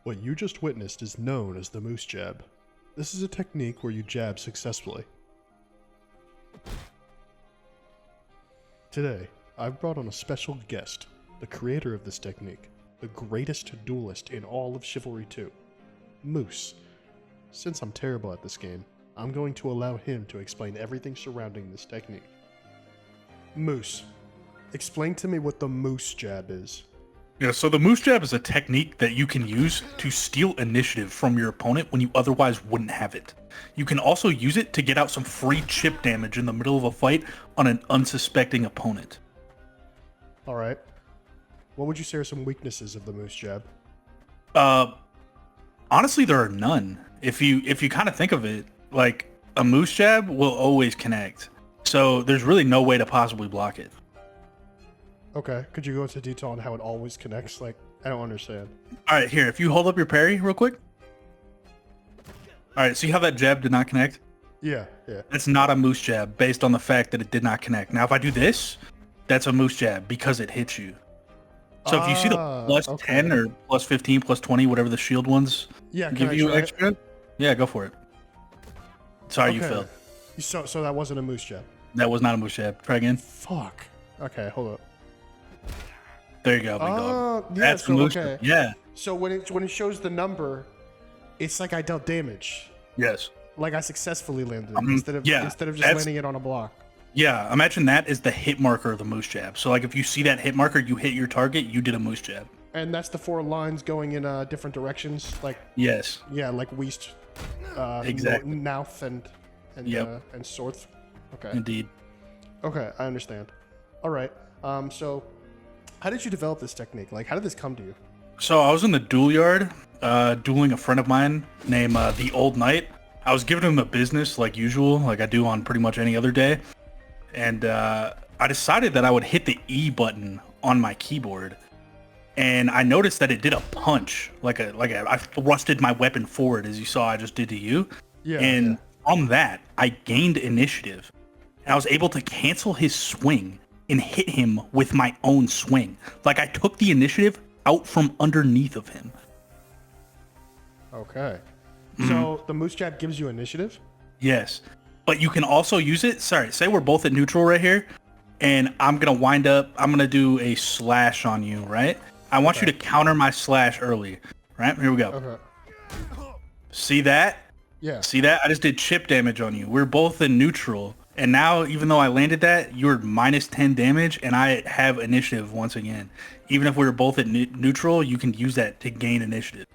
What you just witnessed is known as the moose jab. This is a technique where you jab successfully. Today, I've brought on a special guest, the creator of this technique, the greatest duelist in all of Chivalry 2, Moose. Since I'm terrible at this game, I'm going to allow him to explain everything surrounding this technique. Moose, explain to me what the moose jab is. Yeah, so the moose jab is a technique that you can use to steal initiative from your opponent when you otherwise wouldn't have it. You can also use it to get out some free chip damage in the middle of a fight on an unsuspecting opponent. Alright. What would you say are some weaknesses of the moose jab? Honestly, there are none. If you kind of think of it, like a moose jab will always connect. So there's really no way to possibly block it. Okay, could you go into detail on how it always connects? Like, I don't understand. All right, here, if you hold up your parry real quick. All right, see how that jab did not connect? Yeah. That's not a moose jab based on the fact that it did not connect. Now, if I do this, that's a moose jab because it hits you. So if you see the plus 10 or plus 15, plus 20, whatever the shield ones give you extra, yeah, go for it. Sorry, you failed. So that wasn't a moose jab? That was not a moose jab. Try again. Fuck. Okay, hold up. There you go, big dog. Yeah, that's so, moose jab. Yeah. So when it shows the number, it's like I dealt damage. Yes. Like I successfully landed instead of just landing it on a block. Yeah, imagine that is the hit marker of the moose jab. So like if you see that hit marker, you hit your target, you did a moose jab. And that's the 4 lines going in different directions, like yes. Yeah, like Weast, exactly. Mouth and Sorth. Okay. Indeed. Okay, I understand. All right. So how did you develop this technique? Like, how did this come to you? So I was in the duel yard, dueling a friend of mine named the Old Knight. I was giving him a business like usual, like I do on pretty much any other day. And I decided that I would hit the E button on my keyboard. And I noticed that it did a punch, I thrusted my weapon forward, as you saw I just did to you. Yeah. And on that, I gained initiative. And I was able to cancel his swing and hit him with my own swing. Like I took the initiative out from underneath of him. Okay. So the moose jab gives you initiative? Yes. But you can also use it. Sorry, say we're both at neutral right here. And I'm going to do a slash on you, right? I want you to counter my slash early. Right? Here we go. Okay. See that? Yeah. See that? I just did chip damage on you. We're both in neutral. And now, even though I landed that, you're minus 10 damage, and I have initiative once again. Even if we were both at neutral, you can use that to gain initiative.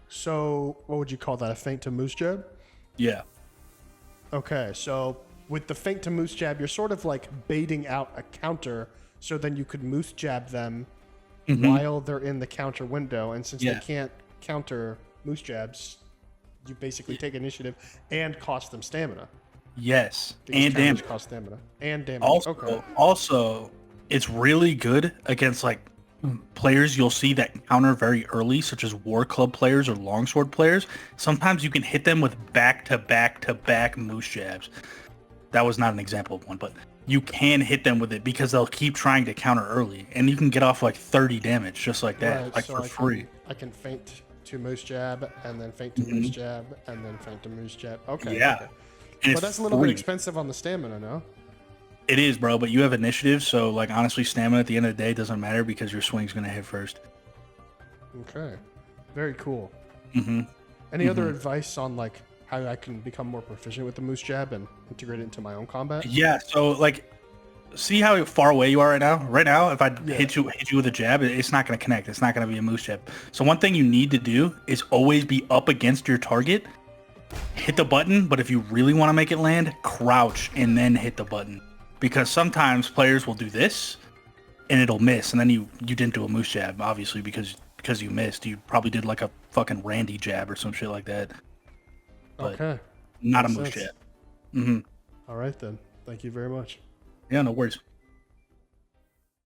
So, what would you call that? A feint to moose jab? Yeah. Okay, so with the feint to moose jab, you're sort of like baiting out a counter, so then you could moose jab them while they're in the counter window. And since they can't counter moose jabs, you basically take initiative and cost them stamina. Yes, Because and damage. Cost stamina and damage. Also, it's really good against like players you'll see that counter very early, such as war club players or longsword players. Sometimes you can hit them with back-to-back-to-back moose jabs. That was not an example of one, but you can hit them with it because they'll keep trying to counter early, and you can get off like 30 damage just like that, Right, like so for free. I can feint to moose jab, and then feint to moose jab, and then feint to moose jab. Okay. Yeah. Okay. And But it's that's a little bit free. expensive on the stamina, no? It is, bro, but you have initiative, so like honestly, stamina at the end of the day doesn't matter because your swing's gonna hit first. Okay. Very cool. Mm-hmm. Any other advice on like how I can become more proficient with the moose jab and integrate it into my own combat? Yeah, so like, see how far away you are right now? Right now, if I hit you with a jab, it's not gonna connect. It's not gonna be a moose jab. So one thing you need to do is always be up against your target. Hit the button, but if you really want to make it land, crouch and then hit the button. Because sometimes players will do this and it'll miss, and then you didn't do a moose jab, obviously, because you missed. You probably did like a fucking Randy jab or some shit like that. But okay. not Makes a moose sense. jab. Mm-hmm. All right then. Thank you very much. Yeah, no worries.